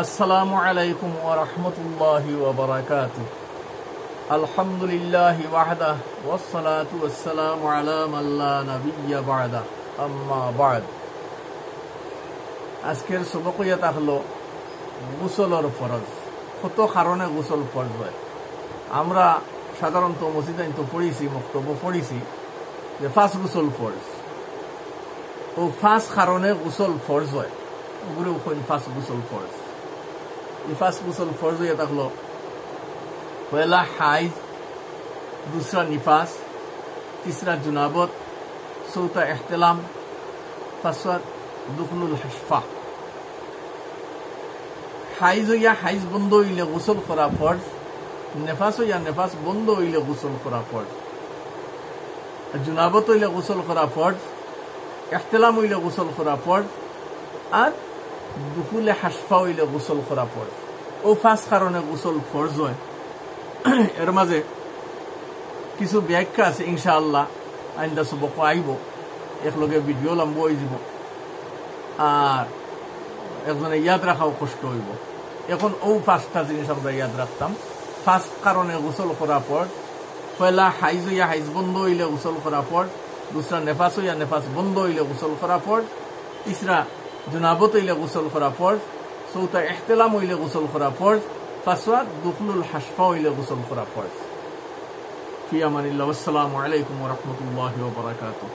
আসসালামু আলাইকুম ওয়া রাহমাতুল্লাহি ওয়া বারাকাতুহু। আলহামদুলিল্লাহি ওয়াহদা ওয়াসসালাতু ওয়াসসালামু আলা মান লা নাবিয়্যা বা'দা, আম্মা বা'দ। আজকের সবক ইয়াতা হলো গোসলের ফরজ। কত কারণে গোসল ফরজ হয়। আমরা সাধারণত মসজিদে তো পড়িছি, বক্তব্য পড়িছি যে ফার্স্ট গোসল ফরজ, ও ফার্স্ট কারণে গোসল ফরজ হয়। ওগুলো ফার্স্ট গোসল ফরজ। এই ফার্স্ট গোসল ফরজ হয়ে থাকলো পয়লা হাইজ, दूसरा निफास, तीसरा जुनाबत, चौथा एहतलाम, पांचवा दुखुलुल हशफा। हाइज या हाइज बंद हইলে গোসল করা ফরজ, নেফাস या নেফাস বন্ধ হইলে গোসল করা ফরজ, जुनाबत হইলে গোসল করা ফরজ, এহতলাম হইলে গোসল করা ফরজ, আর দুখুলে হাসফা হইলে গোসল করা ফরজ। ও পাঁচ কারণে গোসল ফরজ হয়। এর মাঝে কিছু ব্যাখ্যা আছে, ইনশাআল্লাহ আইন্দা সবক আইব, একলগে ভিডিও লম্ব হয়ে যাব আর একজনে ইয়াদ রাখাও কষ্ট হইব। এখন ও পাঁচটা জিনিস আমরা ইয়াদ রাখতাম। ফার্স্ট কারণে গোসল করা ফরজ, পয়লা হাইজ ইয়া হাইজ বন্ধ হইলে গোসল করা ফরজ, दूसरा নেফাস ইয়া নেফাস বন্ধ হইলে গোসল করা ফরজ, तीसरा जुनाबत হইলে গোসল করা ফরজ, চৌথা এহতেলাম হইলে গোসল করা ফরজ, পাঁচवा দুখুলুল হাসফা হইলে গোসল করা ফরজ। ফি আমানিল্লাহ। আসসালামু আলাইকুম ওয়া রাহমাতুল্লাহি ওয়া বারাকাতুহু।